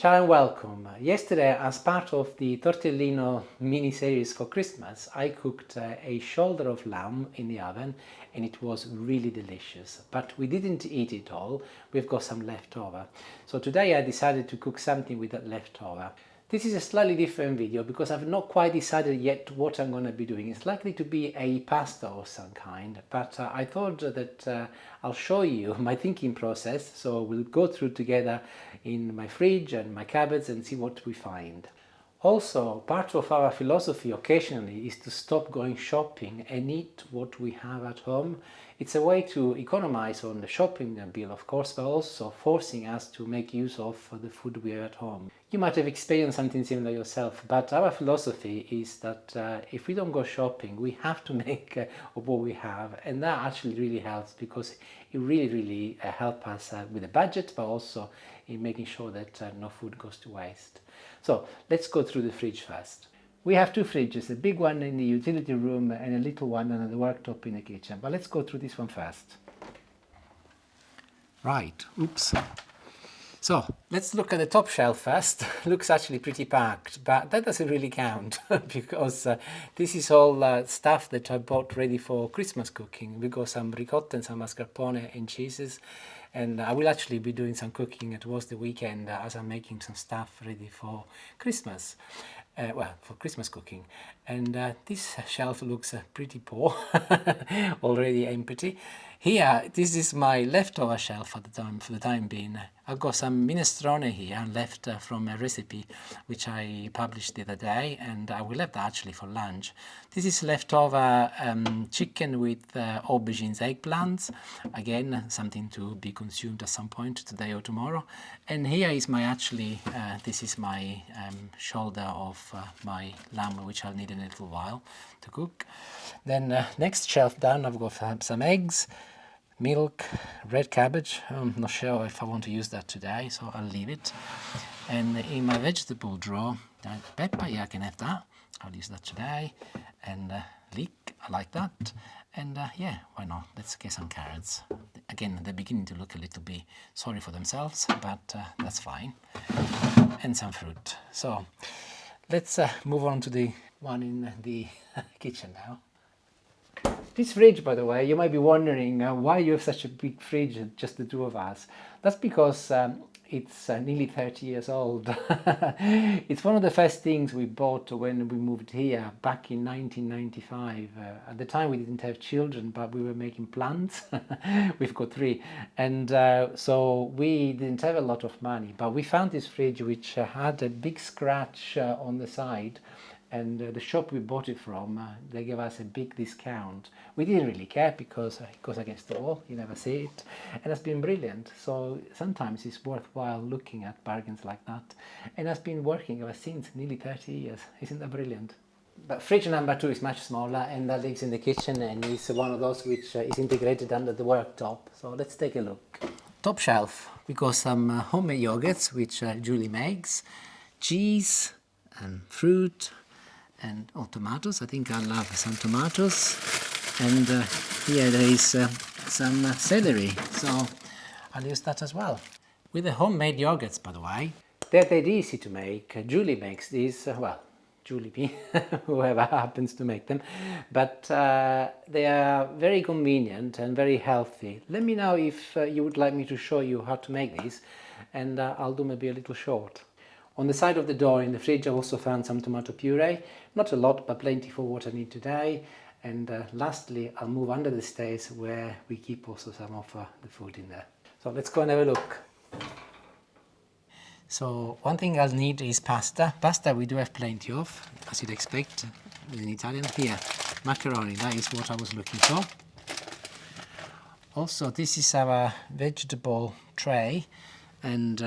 Ciao and welcome. Yesterday, as part of the Tortellino mini-series for Christmas, I cooked a shoulder of lamb in the oven and it was really delicious. But we didn't eat it all, we've got some leftover. So today I decided to cook something with that leftover. This is a slightly different video because I've not quite decided yet what I'm going to be doing. It's likely to be a pasta of some kind, but I thought that I'll show you my thinking process, so we'll go through together in my fridge and my cupboards and see what we find. Also, part of our philosophy occasionally is to stop going shopping and eat what we have at home. It's a way to economize on the shopping bill, of course, but also forcing us to make use of the food we have at home. You might have experienced something similar yourself, but our philosophy is that if we don't go shopping, we have to make of what we have, and that actually really helps because it really helps us with the budget, but also in making sure that no food goes to waste. So let's go through the fridge first. We have two fridges, a big one in the utility room and a little one on the worktop in the kitchen. But let's go through this one first. Right, oops. So let's look at the top shelf first. Looks actually pretty packed, but that doesn't really count because this is all stuff that I bought ready for Christmas cooking. We got some ricotta and some mascarpone and cheeses, and I will actually be doing some cooking towards the weekend as I'm making some stuff ready for Christmas. For Christmas cooking. And this shelf looks pretty poor, already empty. Here, this is my leftover shelf for the time being. I've got some minestrone here left from a recipe which I published the other day, and I will have that actually for lunch. This is leftover chicken with aubergines, eggplants. Again, something to be consumed at some point today or tomorrow. And here is my this is my shoulder of my lamb, which I'll need in a little while to cook. Then next shelf down, I've got some eggs, milk, red cabbage. I'm not sure if I want to use that today, so I'll leave it. And in my vegetable drawer, pepper, yeah, I can have that. I'll use that today. And leek, I like that. And yeah, why not? Let's get some carrots. Again, they're beginning to look a little bit sorry for themselves, but that's fine. And some fruit. So let's move on to the one in the kitchen now. This fridge, by the way, you might be wondering why you have such a big fridge, just the two of us. That's because it's nearly 30 years old. It's one of the first things we bought when we moved here back in 1995. At the time we didn't have children, but we were making plans. We've got three. And so we didn't have a lot of money, but we found this fridge which had a big scratch on the side. And the shop we bought it from, they gave us a big discount. We didn't really care because it goes against the wall, you never see it. And it's been brilliant. So sometimes it's worthwhile looking at bargains like that. And it's been working ever since, nearly 30 years. Isn't that brilliant? But fridge number 2 is much smaller, and that lives in the kitchen, and it's one of those which is integrated under the worktop. So let's take a look. Top shelf, we got some homemade yogurts, which Julie makes, cheese and fruit, and tomatoes. I think I'll have some tomatoes. And here there is some celery, so I'll use that as well. With the homemade yogurts, by the way, they're dead easy to make. Julie makes these, Julie, me, whoever happens to make them, but they are very convenient and very healthy. Let me know if you would like me to show you how to make these, and I'll do maybe a little short. On the side of the door in the fridge I also found some tomato puree, not a lot but plenty for what I need today. And lastly I'll move under the stairs where we keep also some of the food in there. So let's go and have a look. So one thing I'll need is pasta. Pasta we do have plenty of, as you'd expect in Italian. Here, macaroni, that is what I was looking for. Also this is our vegetable tray, and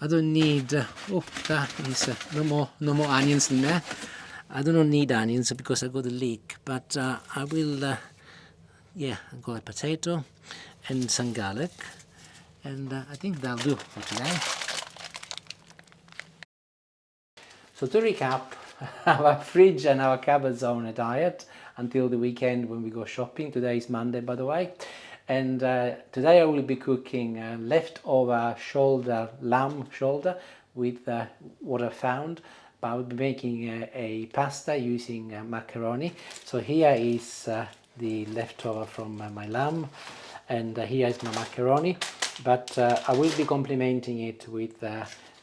I don't need, that is no more onions in there. I don't need onions because I got the leek, but I will, I got a potato and some garlic, and I think that'll do for today. So to recap, our fridge and our cupboards are on a diet until the weekend when we go shopping. Today is Monday, by the way. And today I will be cooking leftover lamb shoulder with what I found. But I will be making a pasta using macaroni. So here is the leftover from my lamb, and here is my macaroni. But I will be complementing it with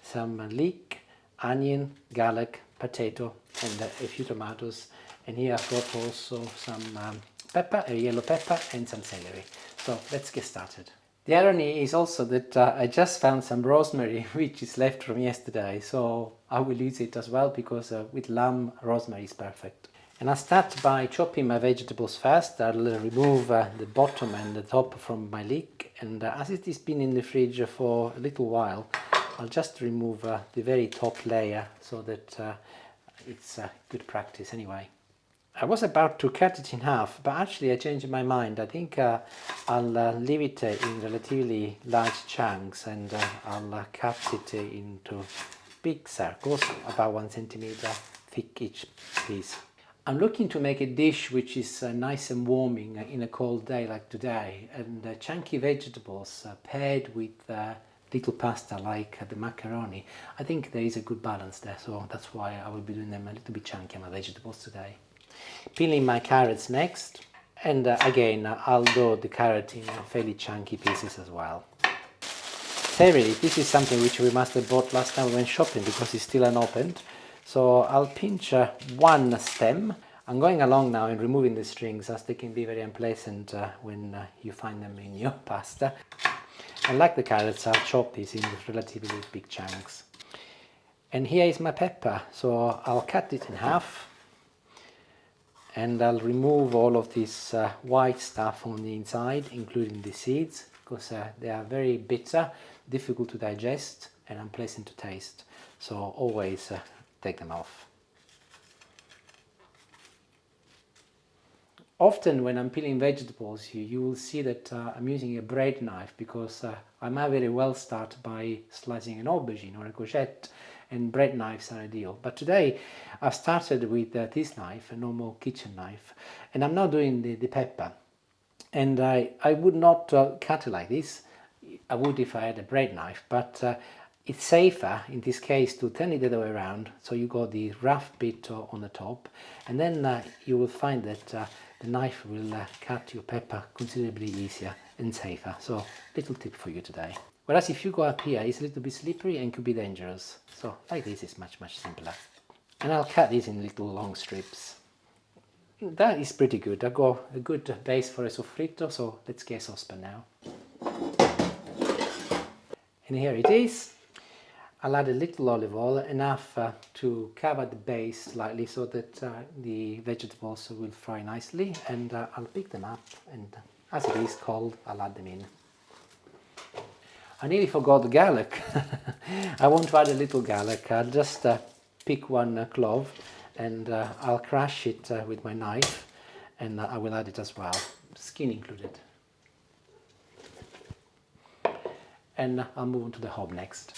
some leek, onion, garlic, potato, and a few tomatoes. And here I've got also some pepper, a yellow pepper, and some celery. So let's get started. The irony is also that I just found some rosemary which is left from yesterday, so I will use it as well because with lamb, rosemary is perfect. And I'll start by chopping my vegetables first. I'll remove the bottom and the top from my leek, and as it has been in the fridge for a little while, I'll just remove the very top layer so that it's good practice anyway. I was about to cut it in half, but actually I changed my mind. I think I'll leave it in relatively large chunks, and I'll cut it into big circles, about 1 centimeter thick each piece. I'm looking to make a dish which is nice and warming in a cold day like today, and chunky vegetables paired with little pasta like the macaroni. I think there is a good balance there, so that's why I will be doing them a little bit chunky, my vegetables today. Peeling my carrots next, and again I'll do the carrot in fairly chunky pieces as well. Celery, this is something which we must have bought last time we went shopping because it's still unopened. So I'll pinch one stem. I'm going along now and removing the strings, as they can be very unpleasant when you find them in your pasta. And like the carrots, I'll chop these in relatively big chunks. And here is my pepper, so I'll cut it in half. And I'll remove all of this white stuff on the inside, including the seeds, because they are very bitter, difficult to digest, and unpleasant to taste. So always take them off. Often when I'm peeling vegetables, you will see that I'm using a bread knife, because I might very well start by slicing an aubergine or a courgette, and bread knives are ideal. But today I've started with this knife, a normal kitchen knife, and I'm now doing the pepper. And I would not cut it like this. I would if I had a bread knife, but it's safer in this case to turn it the other way around, so you got the rough bit on the top, and then you will find that the knife will cut your pepper considerably easier and safer. So little tip for you today. Whereas if you go up here, it's a little bit slippery and could be dangerous. So like this is much simpler. And I'll cut these in little long strips. That is pretty good. I've got a good base for a soffritto, so let's get a saucepan now. And here it is. I'll add a little olive oil, enough to cover the base slightly so that the vegetables will fry nicely, and I'll pick them up, and as it is cold, I'll add them in. I nearly forgot the garlic. I want to add a little garlic. I'll just pick one clove, and I'll crush it with my knife, and I will add it as well, skin included. And I'll move on to the hob next.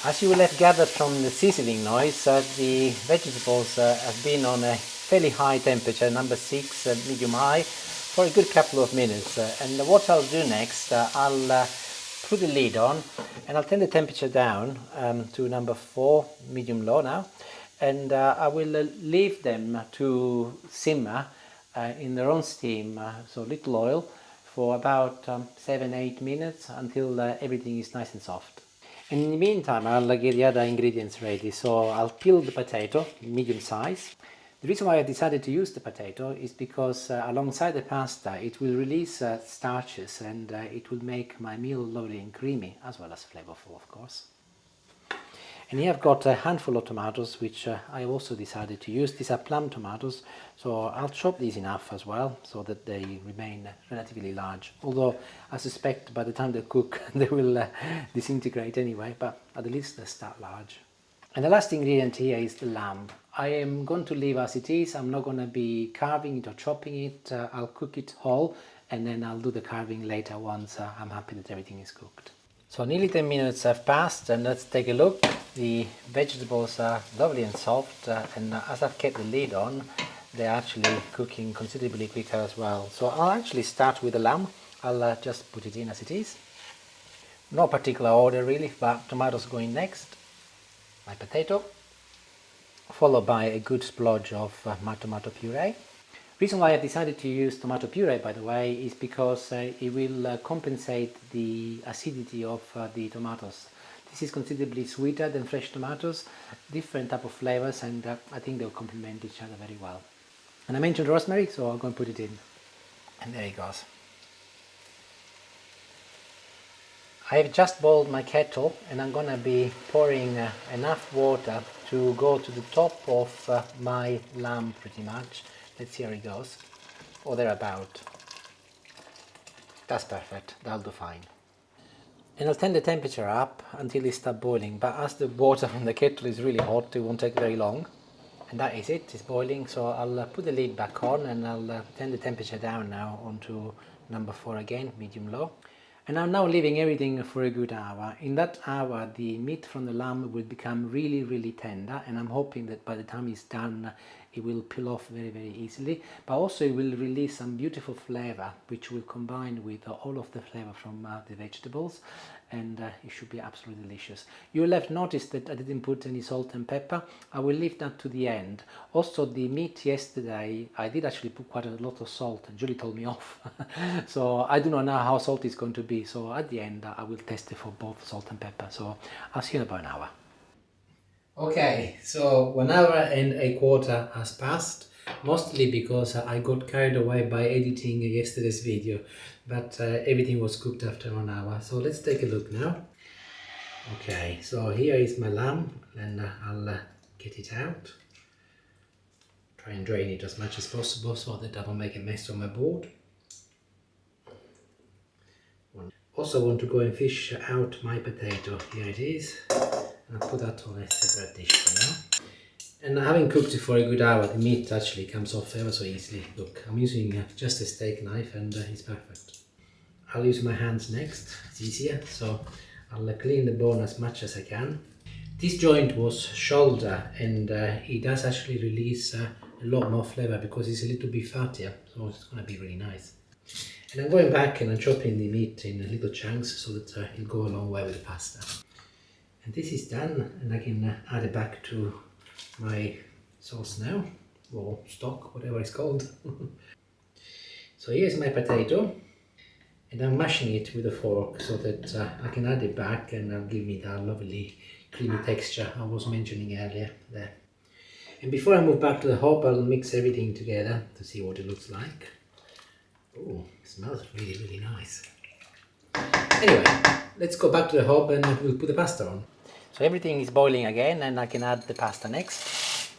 As you will have gathered from the sizzling noise, the vegetables have been on a fairly high temperature, number 6, medium high, for a good couple of minutes. And what I'll do next, I'll put the lid on, and I'll turn the temperature down to number 4, medium low now, and I will leave them to simmer in their own steam, so little oil, for about 7-8 minutes until everything is nice and soft. And in the meantime, I'll get the other ingredients ready. So I'll peel the potato, medium size. The reason why I decided to use the potato is because alongside the pasta it will release starches, and it will make my meal lovely and creamy, as well as flavorful, of course. And here I've got a handful of tomatoes, which I also decided to use. These are plum tomatoes, so I'll chop these in half as well, so that they remain relatively large. Although I suspect by the time they cook, they will disintegrate anyway, but at least they start large. And the last ingredient here is the lamb. I am going to leave as it is. I'm not going to be carving it or chopping it. I'll cook it whole, and then I'll do the carving later once I'm happy that everything is cooked. So nearly 10 minutes have passed, and let's take a look. The vegetables are lovely and soft, and as I've kept the lid on, they're actually cooking considerably quicker as well. So I'll actually start with the lamb. I'll just put it in as it is. No particular order really, but tomatoes going next. My potato, followed by a good splodge of my tomato puree. Reason why I decided to use tomato puree, by the way, is because it will compensate the acidity of the tomatoes. This is considerably sweeter than fresh tomatoes, different type of flavors, and I think they'll complement each other very well. And I mentioned rosemary, so I'm going to put it in. And there it goes. I've just boiled my kettle and I'm going to be pouring enough water to go to the top of my lamb pretty much. Let's see how it goes. Or thereabout. That's perfect, that'll do fine. And I'll turn the temperature up until it starts boiling, but as the water from the kettle is really hot, it won't take very long. And that is it, it's boiling, so I'll put the lid back on and I'll turn the temperature down now onto number 4 again, medium low. And I'm now leaving everything for a good hour. In that hour, the meat from the lamb will become really tender, and I'm hoping that by the time it's done, it will peel off very easily. But also it will release some beautiful flavor, which will combine with all of the flavor from the vegetables, and it should be absolutely delicious. You will have noticed that I didn't put any salt and pepper. I will leave that to the end. Also, the meat yesterday, I did actually put quite a lot of salt, and Julie told me off. So I do not know how salty it's going to be. So at the end, I will test it for both salt and pepper. So I'll see you in about an hour. Okay, so 1 hour and a quarter has passed, mostly because I got carried away by editing yesterday's video, but everything was cooked after 1 hour. So let's take a look now. Okay, so here is my lamb, and I'll get it out. Try and drain it as much as possible so that I don't make a mess on my board. Also want to go and fish out my potato. Here it is. And I'll put that on a separate dish for now. And having cooked it for a good hour, the meat actually comes off ever so easily. Look, I'm using just a steak knife and it's perfect. I'll use my hands next, it's easier, so I'll clean the bone as much as I can. This joint was shoulder, and it does actually release a lot more flavor because it's a little bit fattier, so it's going to be really nice. And I'm going back and I'm chopping the meat in little chunks so that it'll go a long way with the pasta. And this is done, and I can add it back to my sauce now, or stock, whatever it's called. So here's my potato, and I'm mashing it with a fork so that I can add it back and it'll give me that lovely creamy texture I was mentioning earlier there. And before I move back to the hob, I'll mix everything together to see what it looks like. Oh, it smells really nice. Anyway, let's go back to the hob and we'll put the pasta on. So everything is boiling again and I can add the pasta next.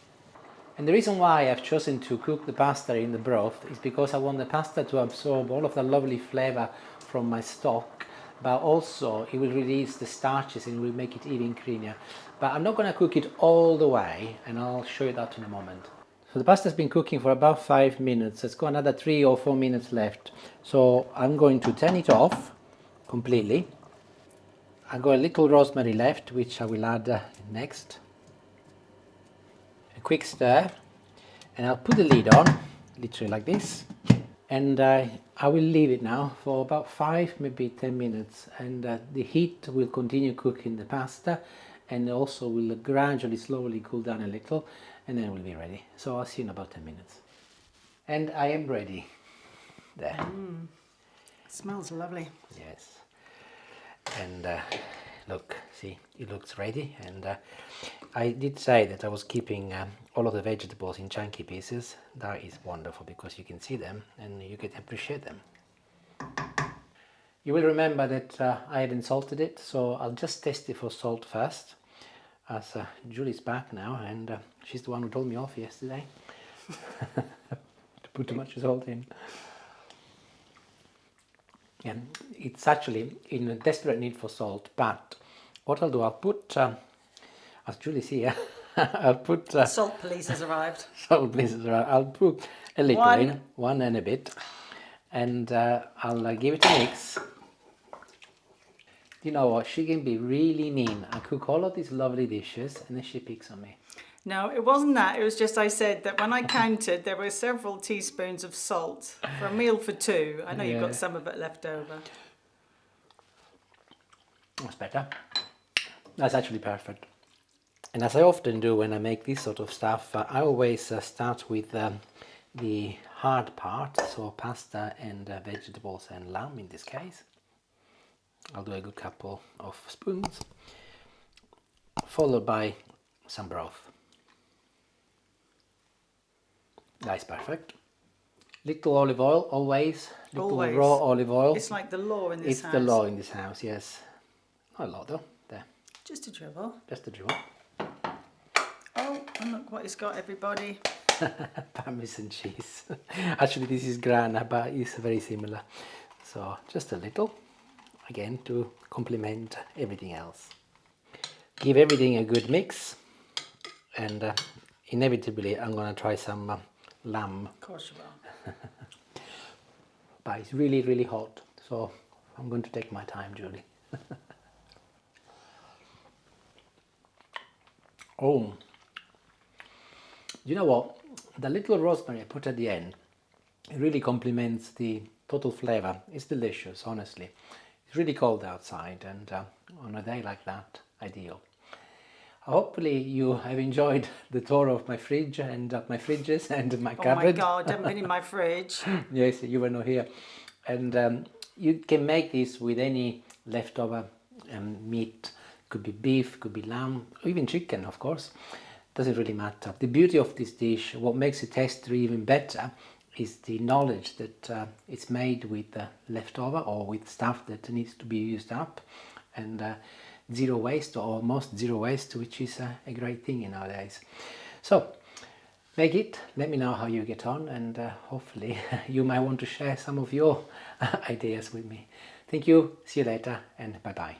And the reason why I've chosen to cook the pasta in the broth is because I want the pasta to absorb all of the lovely flavor from my stock, but also it will release the starches and will make it even creamier. But I'm not going to cook it all the way, and I'll show you that in a moment. So the pasta's been cooking for about 5 minutes. It's got another 3 or 4 minutes left. So I'm going to turn it off completely. I've got a little rosemary left, which I will add next. A quick stir, and I'll put the lid on, literally like this. And I will leave it now for about 5, maybe 10 minutes. And the heat will continue cooking the pasta, and also will gradually, slowly cool down a little, and then we'll be ready. So I'll see you in about 10 minutes. And I am ready. There. Smells lovely. Yes. And look, see, it looks ready. And I did say that I was keeping all of the vegetables in chunky pieces. That is wonderful because you can see them and you can appreciate them. You will remember that I hadn't salted it, so I'll just test it for salt first. As Julie's back now, and she's the one who told me off yesterday to put too much salt in. And it's actually in a desperate need for salt, but what I'll do, I'll put, as Julie's here, I'll put... Salt police has arrived. Salt police has arrived. I'll put a little in, 1 and a bit, and I'll give it a mix. You know what, she can be really mean. I cook all of these lovely dishes and then she picks on me. No, it wasn't that. It was just I said that when I counted, there were several teaspoons of salt for a meal for two. I know you've Yeah. got some of it left over. That's better. That's actually perfect. And as I often do when I make this sort of stuff, I always start with the hard part, so pasta and vegetables and lamb in this case. I'll do a good couple of spoons, followed by some broth. That's perfect. Little olive oil, always. Little Always. raw olive oil. It's like the law in this It's house. the law in this house, yes. Not a lot though. There, Just a dribble. just a dribble. Oh, and look what it's got, everybody. Parmesan cheese. Actually, this is grana, but it's very similar. So just a little, again, to complement everything else. Give everything a good mix, and inevitably I'm gonna try some lamb. Of course you will. But it's really, really hot, so I'm going to take my time, Julie. Oh, you know what? The little rosemary I put at the end, it really complements the total flavor. It's delicious, honestly. It's really cold outside, and on a day like that, ideal. Hopefully you have enjoyed the tour of my fridge and my fridges and my Oh cupboard. my God, I haven't been in my fridge. Yes, you were not here. And you can make this with any leftover meat. Could be beef, could be lamb, or even chicken, of course. Doesn't really matter. The beauty of this dish, what makes it taste even better, is the knowledge that it's made with leftover or with stuff that needs to be used up, and zero waste, or almost zero waste, which is a great thing nowadays. So make it, let me know how you get on, and hopefully you might want to share some of your ideas with me. Thank you, see you later, and bye bye.